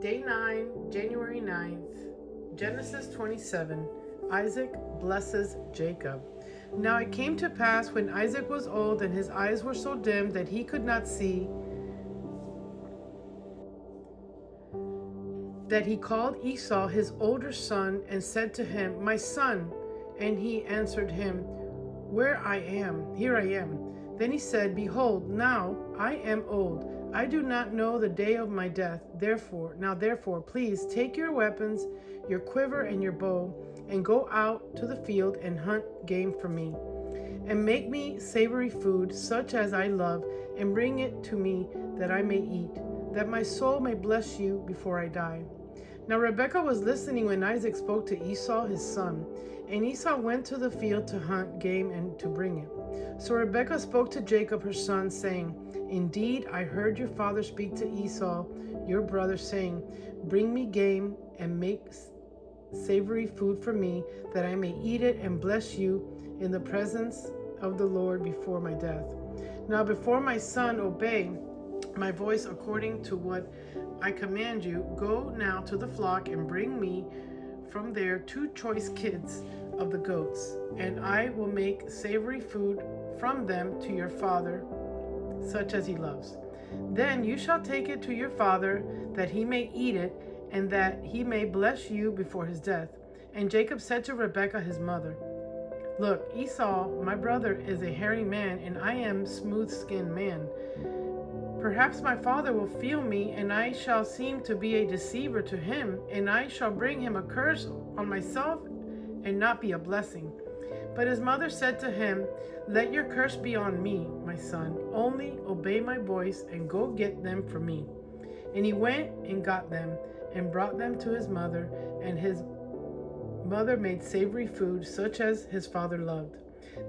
Day 9, January 9th, Genesis 27. Isaac blesses Jacob. Now it came to pass when Isaac was old and his eyes were so dim that he could not see, that he called Esau his older son and said to him, "My son." And he answered him, "Here I am. Then he said, "Behold, now I am old. I do not know the day of my death. Therefore, please take your weapons, your quiver and your bow, and go out to the field and hunt game for me. And make me savory food, such as I love, and bring it to me that I may eat, that my soul may bless you before I die." Now Rebekah was listening when Isaac spoke to Esau his son, and Esau went to the field to hunt game and to bring it. So Rebekah spoke to Jacob her son, saying, "Indeed, I heard your father speak to Esau your brother, saying, 'Bring me game and make savory food for me, that I may eat it and bless you in the presence of the Lord before my death. Now before my son obey my voice according to what I command you, go now to the flock and bring me from there 2 choice kids of the goats, and I will make savory food from them to your father, such as he loves. Then you shall take it to your father, that he may eat it, and that he may bless you before his death." And Jacob said to Rebekah his mother, "Look, Esau, my brother, is a hairy man, and I am smooth-skinned man. Perhaps my father will feel me, and I shall seem to be a deceiver to him, and I shall bring him a curse on myself and not be a blessing." But his mother said to him, "Let your curse be on me, my son. Only obey my voice and go get them for me." And he went and got them and brought them to his mother, and his mother made savory food such as his father loved.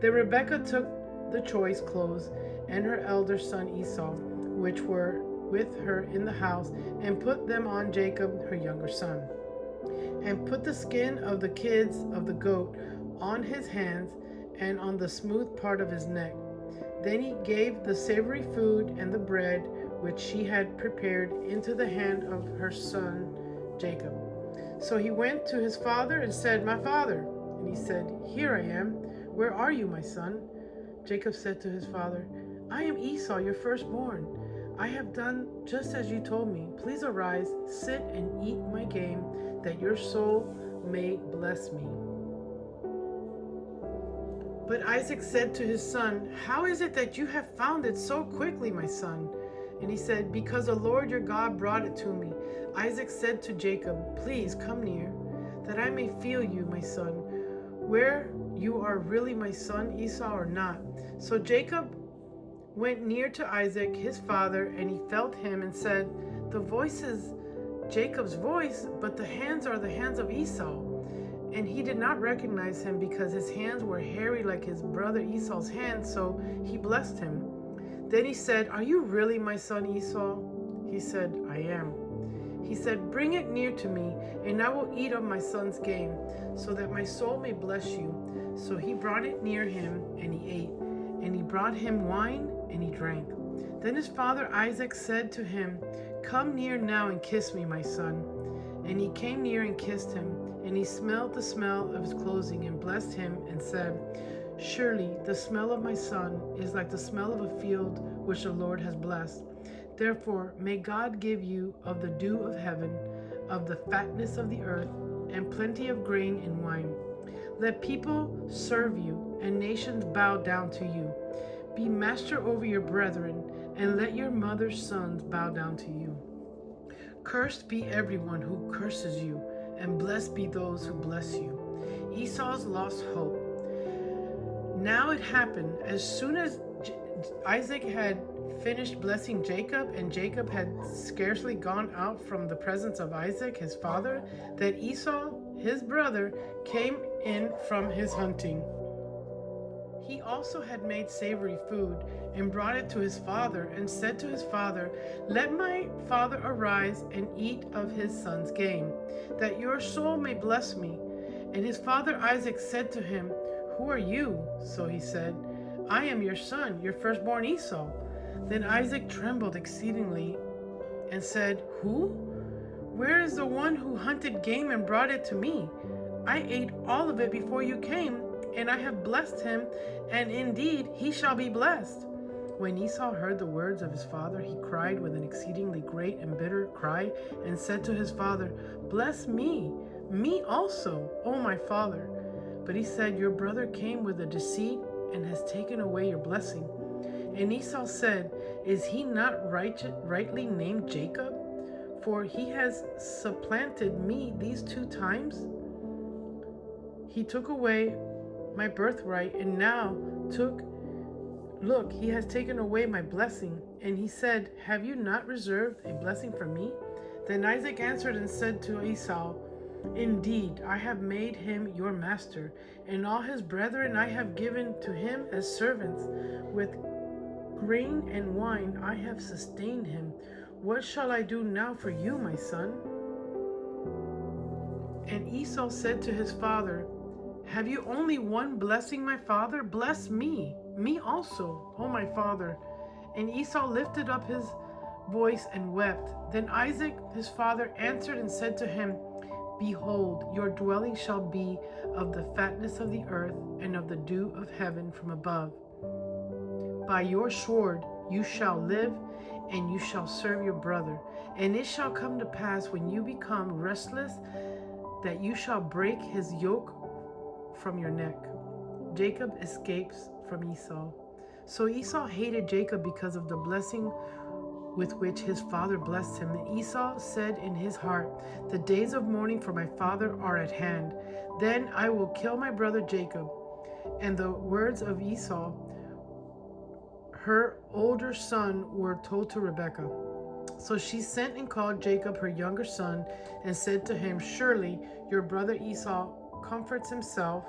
Then Rebekah took the choice clothes and her elder son Esau, which were with her in the house, and put them on Jacob her younger son, and put the skin of the kids of the goat on his hands and on the smooth part of his neck. Then he gave the savory food and the bread which she had prepared into the hand of her son Jacob. So he went to his father and said, "My father." And he said, "Here I am. Where are you, my son?" Jacob said to his father, "I am Esau, your firstborn. I have done just as you told me. Please arise, sit and eat my game, that your soul may bless me." But Isaac said to his son, "How is it that you have found it so quickly, my son?" And he said, "Because the Lord your God brought it to me." Isaac said to Jacob, "Please come near, that I may feel you, my son, where you are really my son Esau or not." So Jacob went near to Isaac his father, and he felt him and said, "The voice is Jacob's voice, but the hands are the hands of Esau." And he did not recognize him, because his hands were hairy like his brother Esau's hands, so he blessed him. Then he said, "Are you really my son Esau?" He said, "I am." He said, "Bring it near to me, and I will eat of my son's game, so that my soul may bless you." So he brought it near him, and he ate. And he brought him wine, and he drank. Then his father Isaac said to him, "Come near now and kiss me, my son." And he came near and kissed him. And he smelled the smell of his clothing and blessed him and said, "Surely the smell of my son is like the smell of a field which the Lord has blessed. Therefore may God give you of the dew of heaven, of the fatness of the earth, and plenty of grain and wine. Let people serve you, and nations bow down to you. Be master over your brethren, and let your mother's sons bow down to you. Cursed be everyone who curses you, and blessed be those who bless you." Esau's lost hope. Now it happened, as soon as Isaac had finished blessing Jacob, and Jacob had scarcely gone out from the presence of Isaac his father, that Esau his brother came in from his hunting. He also had made savory food and brought it to his father, and said to his father, "Let my father arise and eat of his son's game, that your soul may bless me." And his father Isaac said to him, "Who are you?" So he said, "I am your son, your firstborn Esau." Then Isaac trembled exceedingly and said, "Who? Where is the one who hunted game and brought it to me? I ate all of it before you came, and I have blessed him, and indeed he shall be blessed." When Esau heard the words of his father, he cried with an exceedingly great and bitter cry, and said to his father, "Bless me, me also, O my father." But he said, "Your brother came with a deceit and has taken away your blessing." And Esau said, "Is he not rightly named Jacob? For he has supplanted me these 2 times. He took away my birthright, and now look, he has taken away my blessing." And he said, "Have you not reserved a blessing for me?" Then Isaac answered and said to Esau, "Indeed, I have made him your master, and all his brethren I have given to him as servants. With grain and wine I have sustained him. What shall I do now for you, my son?" And Esau said to his father, "Have you only one blessing, my father? Bless me, me also, O my father." And Esau lifted up his voice and wept. Then Isaac his father answered and said to him, "Behold, your dwelling shall be of the fatness of the earth and of the dew of heaven from above. By your sword you shall live, and you shall serve your brother. And it shall come to pass when you become restless that you shall break his yoke from your neck." Jacob escapes from Esau. So Esau hated Jacob because of the blessing with which his father blessed him. And Esau said in his heart, "The days of mourning for my father are at hand. Then I will kill my brother Jacob." And the words of Esau, her older son, were told to Rebekah. So she sent and called Jacob, her younger son, and said to him, "Surely your brother Esau comforts himself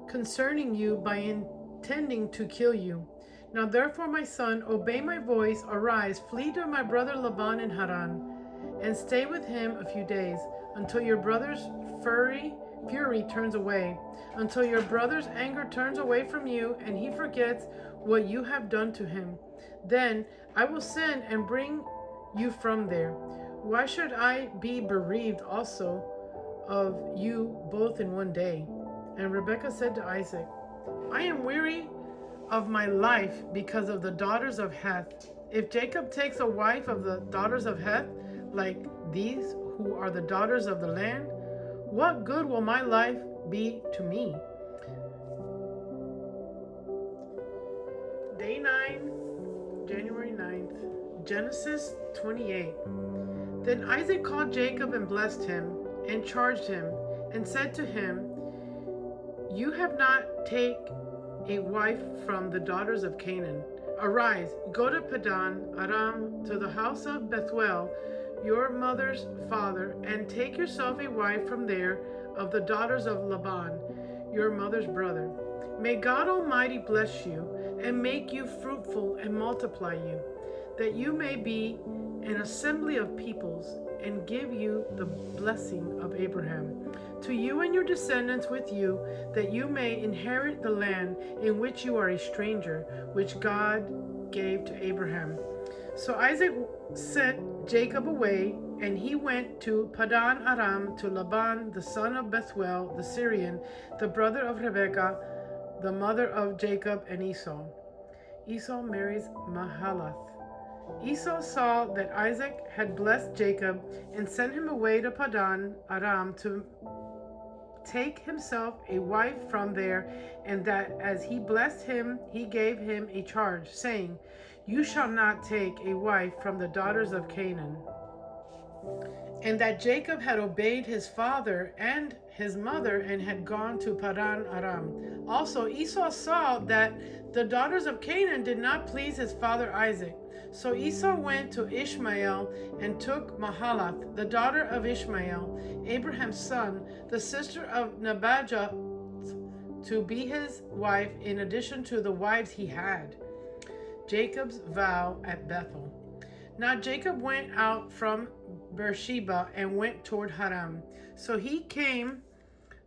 concerning you by intending to kill you. Now therefore, my son, obey my voice, arise, flee to my brother Laban in Haran, and stay with him a few days, until your brother's fury turns away, until your brother's anger turns away from you, and he forgets what you have done to him. Then I will send and bring you from there. Why should I be bereaved also of you both in one day?" And Rebekah said to Isaac, "I am weary of my life because of the daughters of Heth. If Jacob takes a wife of the daughters of Heth, like these who are the daughters of the land, what good will my life be to me?" Day 9, January 9th, Genesis 28. Then Isaac called Jacob and blessed him, and charged him, and said to him, "You have not taken a wife from the daughters of Canaan. Arise, go to Padan Aram, to the house of Bethuel, your mother's father, and take yourself a wife from there of the daughters of Laban, your mother's brother. May God Almighty bless you, and make you fruitful, and multiply you, that you may be an assembly of peoples, and give you the blessing of Abraham, to you and your descendants with you, that you may inherit the land in which you are a stranger, which God gave to Abraham." So Isaac sent Jacob away, and he went to Padan Aram to Laban, the son of Bethuel, the Syrian, the brother of Rebekah, the mother of Jacob and Esau. Esau marries Mahalath. Esau saw that Isaac had blessed Jacob and sent him away to Padan Aram to take himself a wife from there, and that as he blessed him, he gave him a charge, saying, "You shall not take a wife from the daughters of Canaan." And that Jacob had obeyed his father and his mother and had gone to Padan Aram. Also Esau saw that the daughters of Canaan did not please his father Isaac. So Esau went to Ishmael and took Mahalath, the daughter of Ishmael, Abraham's son, the sister of Nebajoth, to be his wife, in addition to the wives he had. Jacob's vow at Bethel. Now Jacob went out from Beersheba and went toward Haran. So he came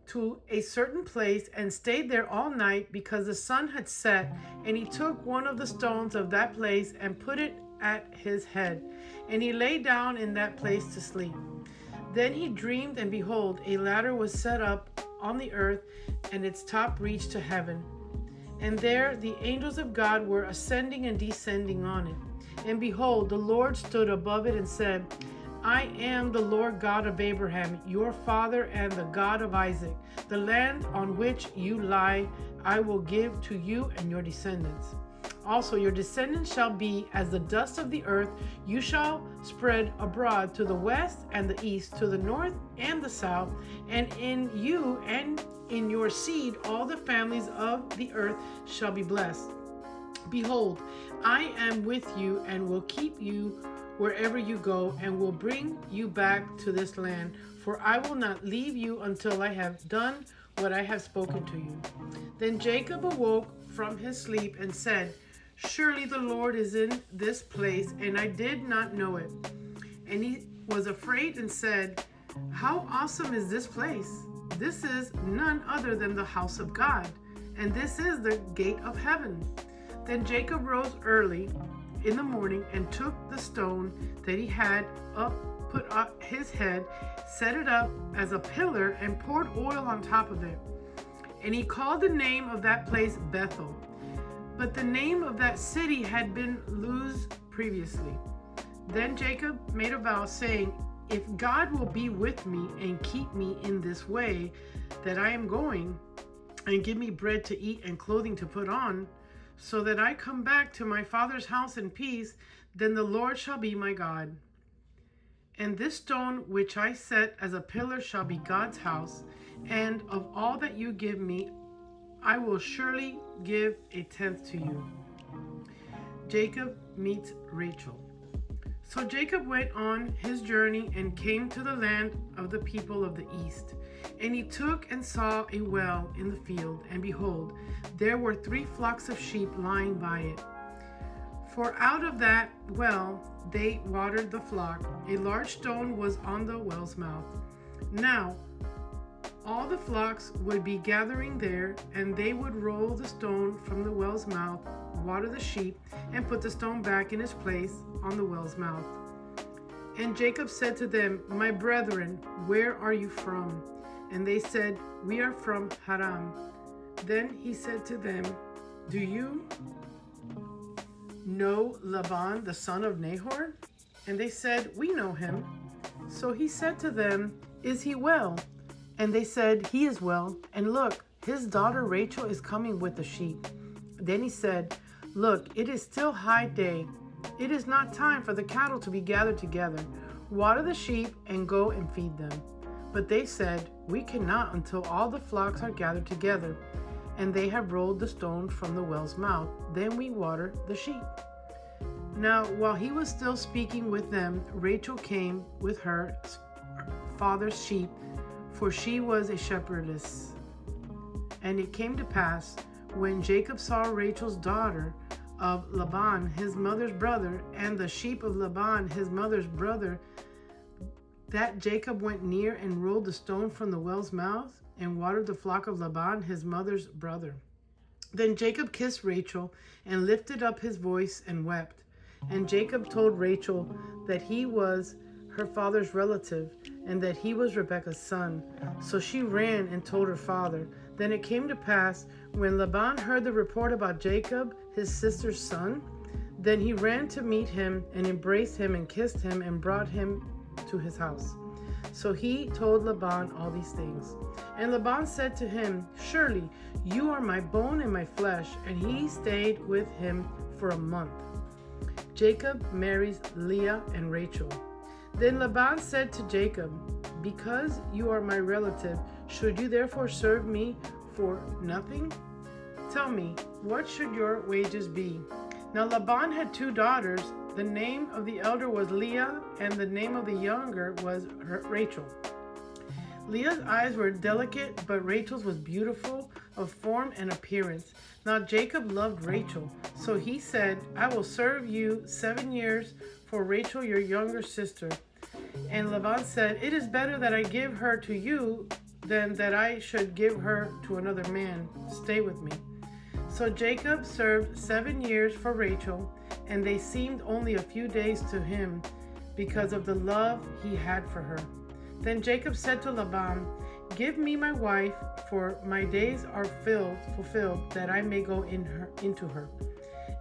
to a certain place and stayed there all night, because the sun had set. And he took one of the stones of that place and put it at his head, and he lay down in that place to sleep. Then he dreamed, and behold, a ladder was set up on the earth, and its top reached to heaven. And there the angels of God were ascending and descending on it. And behold, the Lord stood above it and said, I am the Lord God of Abraham, your father, and the God of Isaac. The land on which you lie, I will give to you and your descendants. Also, your descendants shall be as the dust of the earth. You shall spread abroad to the west and the east, to the north and the south. And in you and in your seed, all the families of the earth shall be blessed. Behold, I am with you and will keep you wherever you go, and will bring you back to this land. For I will not leave you until I have done what I have spoken to you. Then Jacob awoke from his sleep and said, Surely the Lord is in this place, and I did not know it. And he was afraid and said, How awesome is this place! This is none other than the house of God, and this is the gate of heaven. Then Jacob rose early in the morning and took the stone that he had put up his head, set it up as a pillar, and poured oil on top of it. And he called the name of that place Bethel. But the name of that city had been Luz previously. Then Jacob made a vow, saying, If God will be with me and keep me in this way that I am going, and give me bread to eat and clothing to put on, so that I come back to my father's house in peace, then the Lord shall be my God. And this stone which I set as a pillar shall be God's house, and of all that you give me, I will surely give a tenth to you. Jacob meets Rachel. So Jacob went on his journey and came to the land of the people of the east. And he took and saw a well in the field, and behold, there were 3 flocks of sheep lying by it. For out of that well they watered the flock. A large stone was on the well's mouth. Now all the flocks would be gathering there, and they would roll the stone from the well's mouth, water the sheep, and put the stone back in its place on the well's mouth. And Jacob said to them, My brethren, where are you from? And they said, We are from Haran. Then he said to them, Do you know Laban, the son of Nahor? And they said, We know him. So he said to them, Is he well? And they said, He is well. And look, his daughter Rachel is coming with the sheep. Then he said, Look, it is still high day. It is not time for the cattle to be gathered together. Water the sheep and go and feed them. But they said, We cannot until all the flocks are gathered together, and they have rolled the stone from the well's mouth. Then we water the sheep. Now, while he was still speaking with them, Rachel came with her father's sheep, for she was a shepherdess. And it came to pass, when Jacob saw Rachel's daughter of Laban, his mother's brother, and the sheep of Laban, his mother's brother, that Jacob went near and rolled the stone from the well's mouth and watered the flock of Laban, his mother's brother. Then Jacob kissed Rachel and lifted up his voice and wept. And Jacob told Rachel that he was her father's relative and that he was Rebekah's son. So she ran and told her father. Then it came to pass, when Laban heard the report about Jacob, his sister's son, then he ran to meet him and embraced him and kissed him and brought him to his house. So he told Laban all these things. And Laban said to him, Surely you are my bone and my flesh. And he stayed with him for a month. Jacob marries Leah and Rachel. Then Laban said to Jacob, Because you are my relative, should you therefore serve me for nothing? Tell me, what should your wages be? Now Laban had 2 daughters. The name of the elder was Leah, and the name of the younger was Rachel. Leah's eyes were delicate, but Rachel's was beautiful of form and appearance. Now Jacob loved Rachel, so he said, I will serve you 7 years for Rachel, your younger sister. And Laban said, It is better that I give her to you than that I should give her to another man. Stay with me. So Jacob served 7 years for Rachel, and they seemed only a few days to him because of the love he had for her. Then Jacob said to Laban, "Give me my wife, for my days are fulfilled, that I may go into her."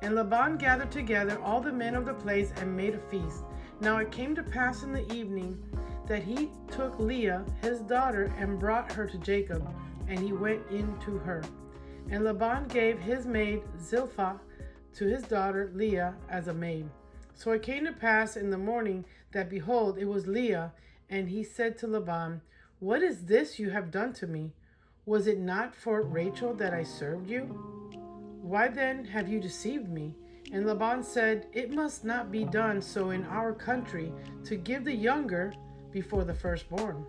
And Laban gathered together all the men of the place and made a feast. Now it came to pass in the evening that he took Leah, his daughter, and brought her to Jacob, and he went in to her. And Laban gave his maid Zilpah to his daughter Leah as a maid. So it came to pass in the morning that, behold, it was Leah, and he said to Laban, "What is this you have done to me? Was it not for Rachel that I served you? Why then have you deceived me?" And Laban said, "It must not be done so in our country, to give the younger before the firstborn.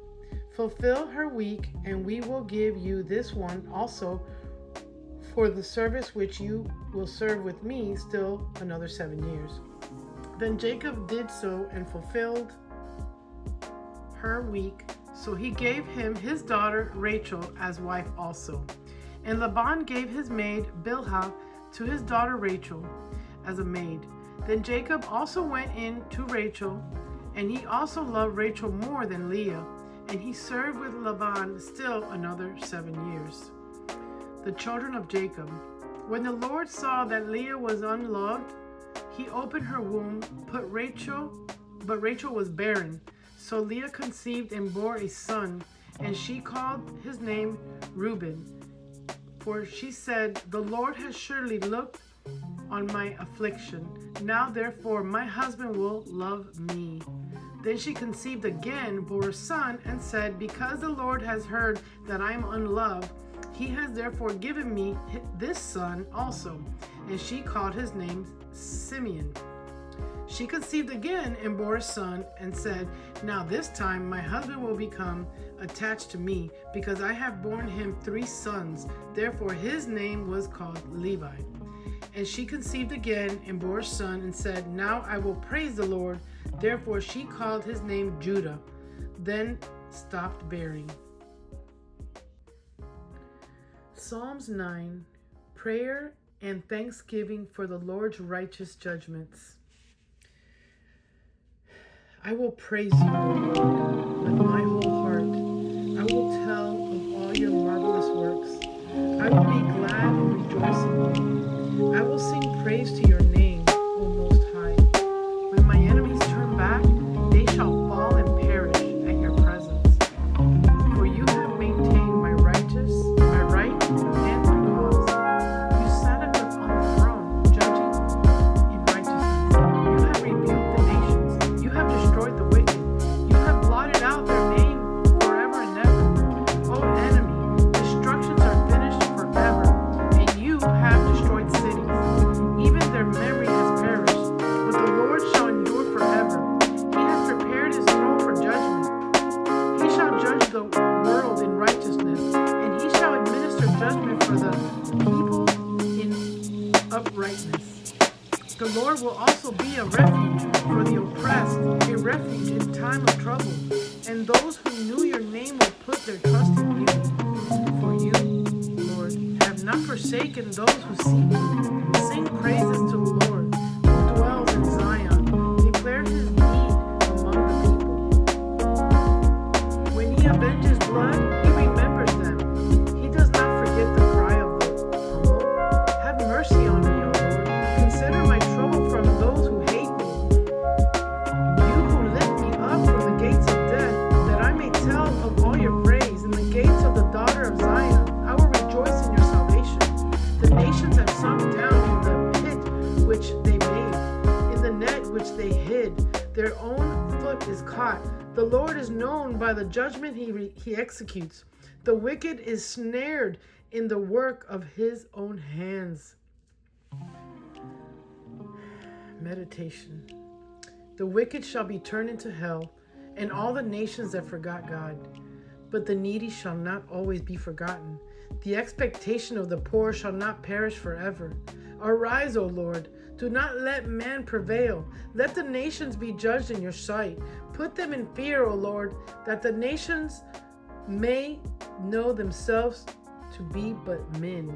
Fulfill her week, and we will give you this one also for the service which you will serve with me still another 7 years." Then Jacob did so and fulfilled her week. So he gave him his daughter Rachel as wife also. And Laban gave his maid Bilhah to his daughter Rachel as a maid. Then Jacob also went in to Rachel, and he also loved Rachel more than Leah, and he served with Laban still another 7 years. The children of Jacob. When the Lord saw that Leah was unloved, he opened her womb, but Rachel was barren. So Leah conceived and bore a son, and she called his name Reuben. For she said, "The Lord has surely looked on my affliction. Now therefore my husband will love me." Then she conceived again, bore a son, and said, "Because the Lord has heard that I am unloved, he has therefore given me this son also." And she called his name Simeon. She conceived again and bore a son, and said, "Now this time my husband will become attached to me, because I have borne him 3 sons." Therefore his name was called Levi. And she conceived again and bore a son, and said, "Now I will praise the Lord." Therefore she called his name Judah, then stopped bearing. Psalms 9. Prayer and thanksgiving for the Lord's righteous judgments. I will praise you, O Lord, with my whole heart. I will tell of all your marvelous works. I will be glad and rejoice in you. I will sing praise to your name, O Most High. When my enemies turn back, they shall fall and perish at your presence. For you have maintained my right and my cause. You sat on the throne, judging in righteousness. You have rebuked the nations. You have destroyed the wicked. You have blotted out their name forever and ever. O enemy, destructions are finished forever, and you have destroyed cities. Even their memory has perished, but the Lord shall endure forever. He has prepared his throne for judgment. He shall judge the world in righteousness, and he shall administer judgment for the people in uprightness. The Lord will also be a refuge for the oppressed, a refuge in time of trouble. And those who knew your name will put their trust in you. For you, Lord, have not forsaken those who seek you. Sing praises to the Lord, who dwells in Zion. Declare his deed among the people. When he avenges blood, he remembers them. He does not forget the cry of the humble. Have mercy on me, O Lord. Consider my trouble from those who hate me. You who lift me up from the gates of death, that I may tell of all your praise in the gates of the daughter of Zion. I will rejoice in your salvation. The nations have sunk down in the pit which they made, in the net which they hid. Their own foot is caught. The Lord is known by the judgment he executes. The wicked is snared in the work of his own hands. Meditation. The wicked shall be turned into hell, and all the nations that forgot God. But the needy shall not always be forgotten. The expectation of the poor shall not perish forever. Arise, O Lord. Do not let man prevail. Let the nations be judged in your sight. Put them in fear, O Lord, that the nations may know themselves to be but men.